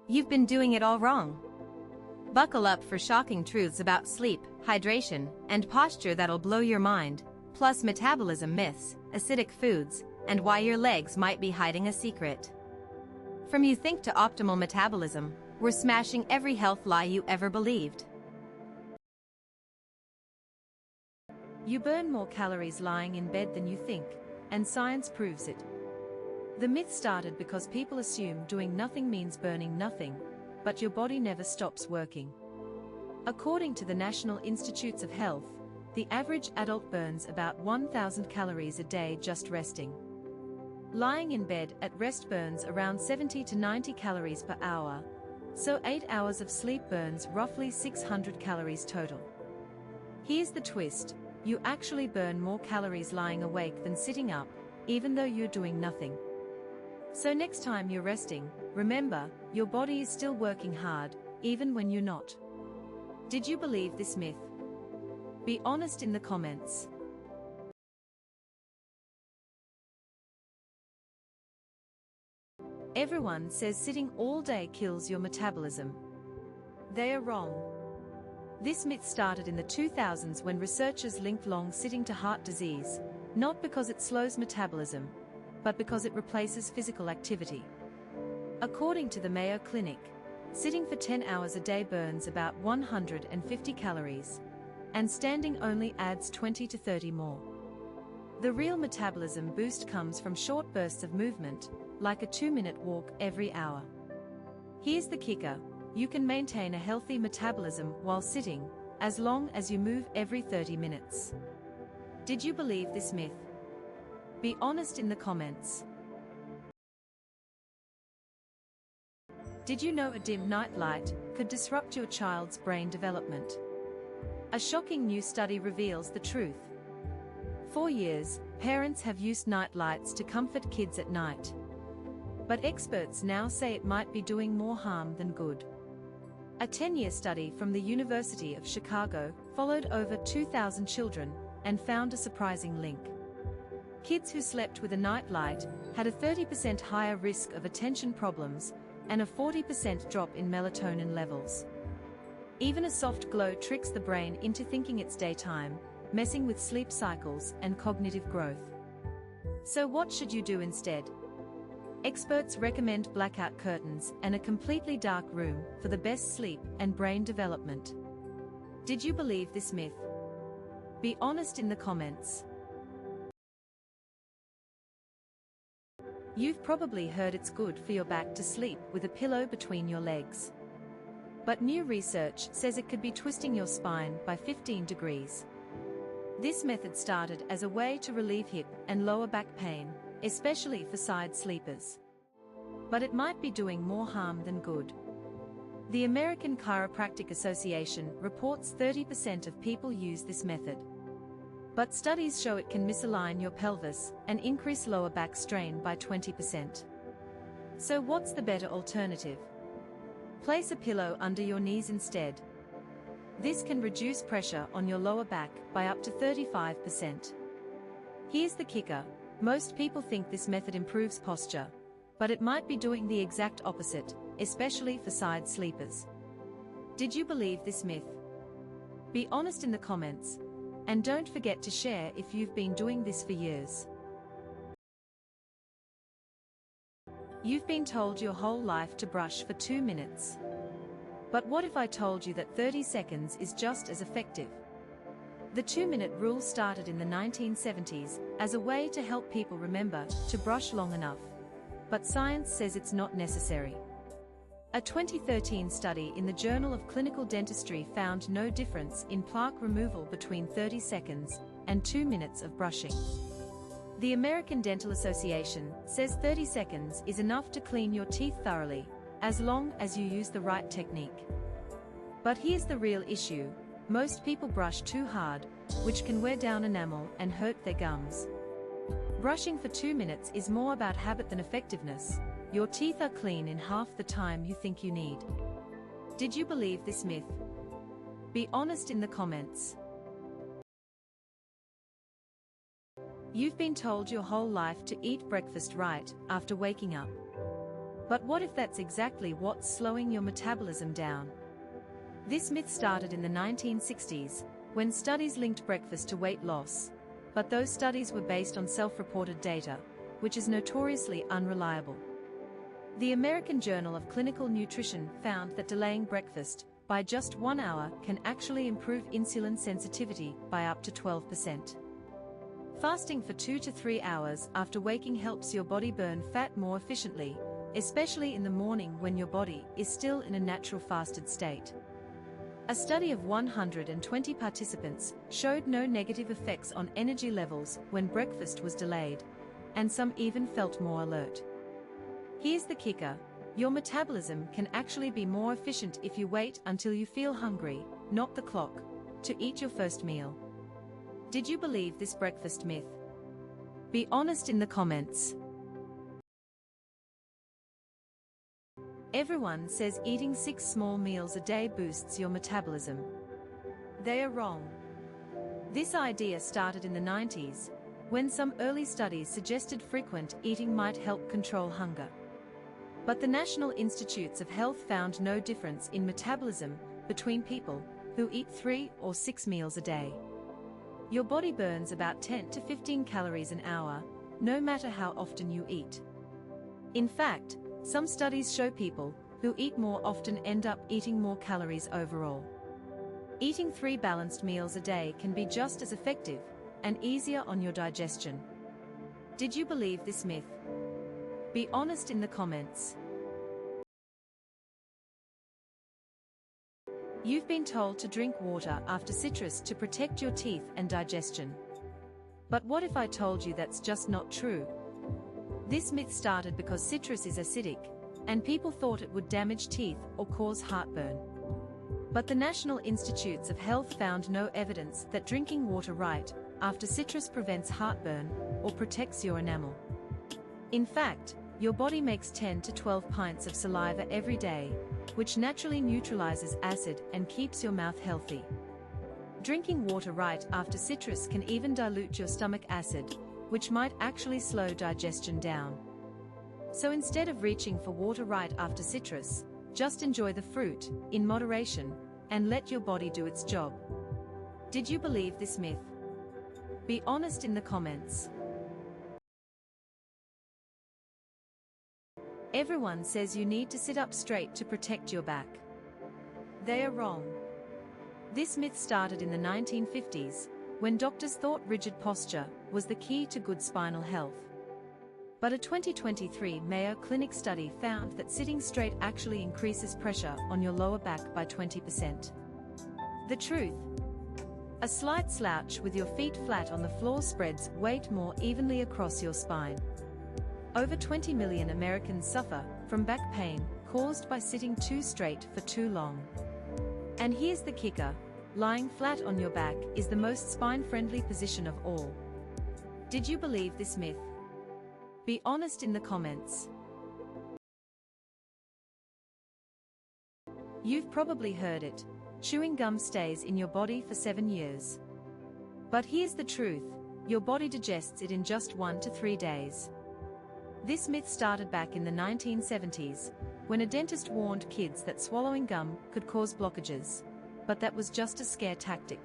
You've been doing it all wrong. Buckle up for shocking truths about sleep, hydration, and posture that'll blow your mind, plus metabolism myths, acidic foods, and why your legs might be hiding a secret. From you think to optimal metabolism, we're smashing every health lie you ever believed. You burn more calories lying in bed than you think, and science proves it. The myth started because people assume doing nothing means burning nothing, but your body never stops working. According to the National Institutes of Health, the average adult burns about 1,000 calories a day just resting. Lying in bed at rest burns around 70 to 90 calories per hour, so 8 hours of sleep burns roughly 600 calories total. Here's the twist: you actually burn more calories lying awake than sitting up, even though you're doing nothing. So next time you're resting, remember, your body is still working hard, even when you're not. Did you believe this myth? Be honest in the comments. Everyone says sitting all day kills your metabolism. They are wrong. This myth started in the 2000s when researchers linked long sitting to heart disease, not because it slows metabolism, but because it replaces physical activity. According to the Mayo Clinic, sitting for 10 hours a day burns about 150 calories, and standing only adds 20 to 30 more. The real metabolism boost comes from short bursts of movement, like a 2-minute walk every hour. Here's the kicker: you can maintain a healthy metabolism while sitting, as long as you move every 30 minutes. Did you believe this myth? Be honest in the comments. Did you know a dim night light could disrupt your child's brain development? A shocking new study reveals the truth. For years, parents have used night lights to comfort kids at night. But experts now say it might be doing more harm than good. A 10-year study from the University of Chicago followed over 2,000 children and found a surprising link. Kids who slept with a night light had a 30% higher risk of attention problems and a 40% drop in melatonin levels. Even a soft glow tricks the brain into thinking it's daytime, messing with sleep cycles and cognitive growth. So what should you do instead? Experts recommend blackout curtains and a completely dark room for the best sleep and brain development. Did you believe this myth? Be honest in the comments. You've probably heard it's good for your back to sleep with a pillow between your legs. But new research says it could be twisting your spine by 15 degrees. This method started as a way to relieve hip and lower back pain, especially for side sleepers. But it might be doing more harm than good. The American Chiropractic Association reports 30% of people use this method. But studies show it can misalign your pelvis and increase lower back strain by 20%. So what's the better alternative? Place a pillow under your knees instead. This can reduce pressure on your lower back by up to 35%. Here's the kicker: most people think this method improves posture, but it might be doing the exact opposite, especially for side sleepers. Did you believe this myth? Be honest in the comments, and don't forget to share if you've been doing this for years. You've been told your whole life to brush for 2 minutes. But what if I told you that 30 seconds is just as effective? The 2-minute rule started in the 1970s as a way to help people remember to brush long enough. But science says it's not necessary. A 2013 study in the Journal of Clinical Dentistry found no difference in plaque removal between 30 seconds and 2 minutes of brushing. The American Dental Association says 30 seconds is enough to clean your teeth thoroughly, as long as you use the right technique. But here's the real issue: most people brush too hard, which can wear down enamel and hurt their gums. Brushing for 2 minutes is more about habit than effectiveness. Your teeth are clean in half the time you think you need. Did you believe this myth? Be honest in the comments. You've been told your whole life to eat breakfast right after waking up. But what if that's exactly what's slowing your metabolism down? This myth started in the 1960s, when studies linked breakfast to weight loss, but those studies were based on self-reported data, which is notoriously unreliable. The American Journal of Clinical Nutrition found that delaying breakfast by just 1 hour can actually improve insulin sensitivity by up to 12%. Fasting for 2 to 3 hours after waking helps your body burn fat more efficiently, especially in the morning when your body is still in a natural fasted state. A study of 120 participants showed no negative effects on energy levels when breakfast was delayed, and some even felt more alert. Here's the kicker: your metabolism can actually be more efficient if you wait until you feel hungry, not the clock, to eat your first meal. Did you believe this breakfast myth? Be honest in the comments. Everyone says eating 6 small meals a day boosts your metabolism. They are wrong. This idea started in the 90s, when some early studies suggested frequent eating might help control hunger. But the National Institutes of Health found no difference in metabolism between people who eat 3 or 6 meals a day. Your body burns about 10 to 15 calories an hour, no matter how often you eat. In fact, some studies show people who eat more often end up eating more calories overall. Eating 3 balanced meals a day can be just as effective and easier on your digestion. Did you believe this myth? Be honest in the comments. You've been told to drink water after citrus to protect your teeth and digestion. But what if I told you that's just not true? This myth started because citrus is acidic, and people thought it would damage teeth or cause heartburn. But the National Institutes of Health found no evidence that drinking water right after citrus prevents heartburn or protects your enamel. In fact, your body makes 10 to 12 pints of saliva every day, which naturally neutralizes acid and keeps your mouth healthy. Drinking water right after citrus can even dilute your stomach acid, which might actually slow digestion down. So instead of reaching for water right after citrus, just enjoy the fruit, in moderation, and let your body do its job. Did you believe this myth? Be honest in the comments. Everyone says you need to sit up straight to protect your back. They are wrong. This myth started in the 1950s, when doctors thought rigid posture was the key to good spinal health. But a 2023 Mayo Clinic study found that sitting straight actually increases pressure on your lower back by 20%. The truth: a slight slouch with your feet flat on the floor spreads weight more evenly across your spine. Over 20 million Americans suffer from back pain caused by sitting too straight for too long. And here's the kicker: lying flat on your back is the most spine-friendly position of all. Did you believe this myth? Be honest in the comments. You've probably heard it: chewing gum stays in your body for 7 years. But here's the truth: your body digests it in just 1 to 3 days. This myth started back in the 1970s, when a dentist warned kids that swallowing gum could cause blockages. But that was just a scare tactic.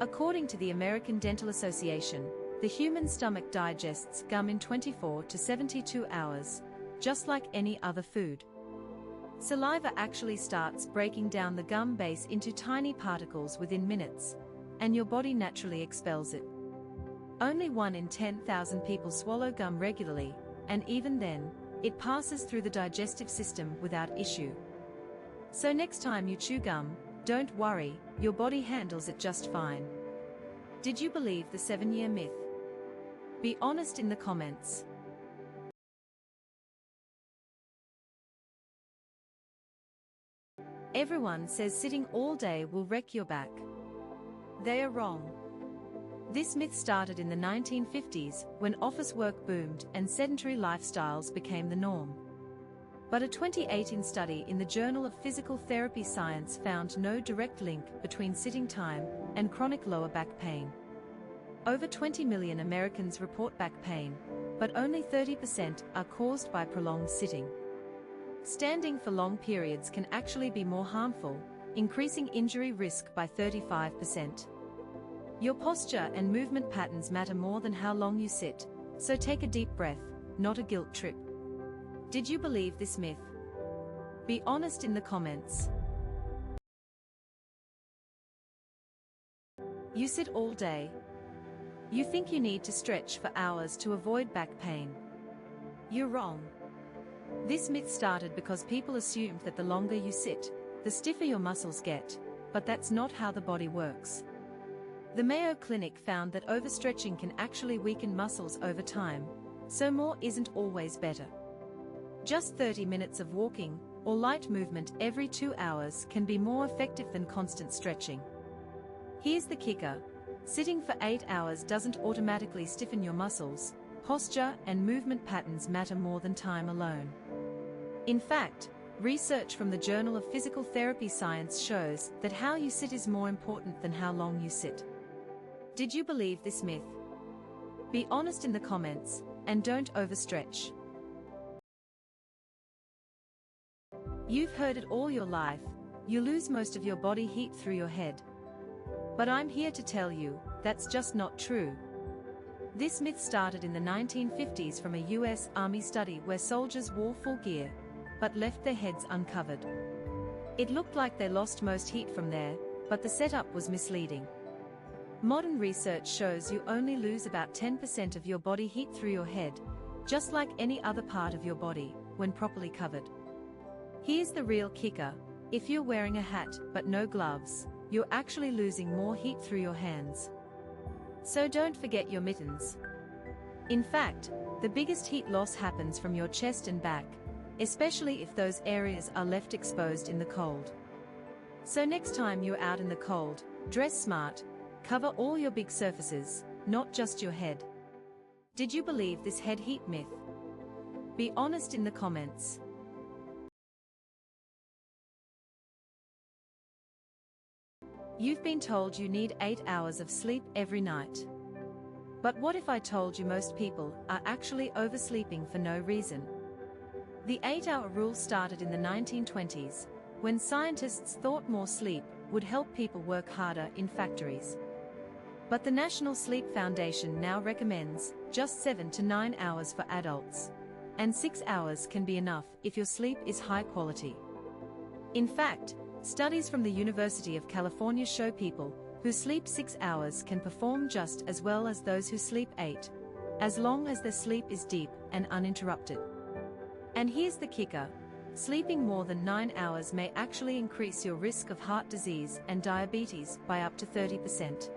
According to the American Dental Association, the human stomach digests gum in 24 to 72 hours, just like any other food. Saliva actually starts breaking down the gum base into tiny particles within minutes, and your body naturally expels it. Only 1 in 10,000 people swallow gum regularly, and even then, it passes through the digestive system without issue. So next time you chew gum, don't worry, your body handles it just fine. Did you believe the 7-year myth? Be honest in the comments. Everyone says sitting all day will wreck your back. They are wrong. This myth started in the 1950s, when office work boomed and sedentary lifestyles became the norm. But a 2018 study in the Journal of Physical Therapy Science found no direct link between sitting time and chronic lower back pain. Over 20 million Americans report back pain, but only 30% are caused by prolonged sitting. Standing for long periods can actually be more harmful, increasing injury risk by 35%. Your posture and movement patterns matter more than how long you sit, so take a deep breath, not a guilt trip. Did you believe this myth? Be honest in the comments. You sit all day. You think you need to stretch for hours to avoid back pain. You're wrong. This myth started because people assumed that the longer you sit, the stiffer your muscles get, but that's not how the body works. The Mayo Clinic found that overstretching can actually weaken muscles over time, so more isn't always better. Just 30 minutes of walking or light movement every 2 hours can be more effective than constant stretching. Here's the kicker: sitting for 8 hours doesn't automatically stiffen your muscles. Posture and movement patterns matter more than time alone. In fact, research from the Journal of Physical Therapy Science shows that how you sit is more important than how long you sit. Did you believe this myth? Be honest in the comments, and don't overstretch. You've heard it all your life: you lose most of your body heat through your head. But I'm here to tell you, that's just not true. This myth started in the 1950s from a US Army study where soldiers wore full gear, but left their heads uncovered. It looked like they lost most heat from there, but the setup was misleading. Modern research shows you only lose about 10% of your body heat through your head, just like any other part of your body, when properly covered. Here's the real kicker: if you're wearing a hat but no gloves, you're actually losing more heat through your hands. So don't forget your mittens. In fact, the biggest heat loss happens from your chest and back, especially if those areas are left exposed in the cold. So next time you're out in the cold, dress smart, cover all your big surfaces, not just your head. Did you believe this head heat myth? Be honest in the comments. You've been told you need 8 hours of sleep every night. But what if I told you most people are actually oversleeping for no reason? The 8-hour rule started in the 1920s, when scientists thought more sleep would help people work harder in factories. But the National Sleep Foundation now recommends just 7 to 9 hours for adults, and 6 hours can be enough if your sleep is high quality. In fact, studies from the University of California show people who sleep 6 hours can perform just as well as those who sleep 8, as long as their sleep is deep and uninterrupted. And here's the kicker: sleeping more than 9 hours may actually increase your risk of heart disease and diabetes by up to 30%.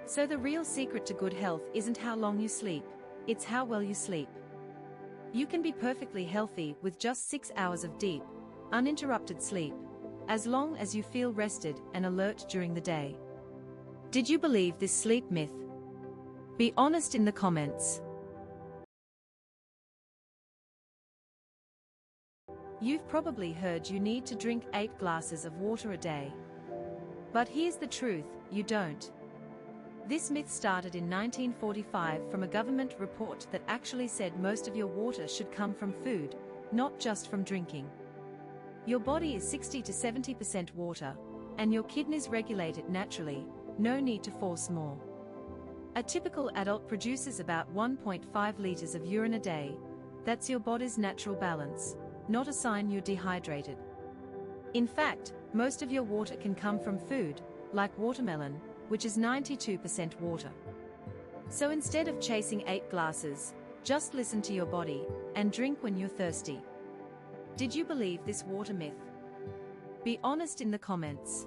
So the real secret to good health isn't how long you sleep, it's how well you sleep. You can be perfectly healthy with just 6 hours of deep, uninterrupted sleep, as long as you feel rested and alert during the day. Did you believe this sleep myth? Be honest in the comments. You've probably heard you need to drink 8 glasses of water a day. But here's the truth: you don't. This myth started in 1945 from a government report that actually said most of your water should come from food, not just from drinking. Your body is 60 to 70% water, and your kidneys regulate it naturally, no need to force more. A typical adult produces about 1.5 liters of urine a day. That's your body's natural balance, not a sign you're dehydrated. In fact, most of your water can come from food, like watermelon, which is 92% water. So instead of chasing 8 glasses, just listen to your body, and drink when you're thirsty. Did you believe this water myth? Be honest in the comments.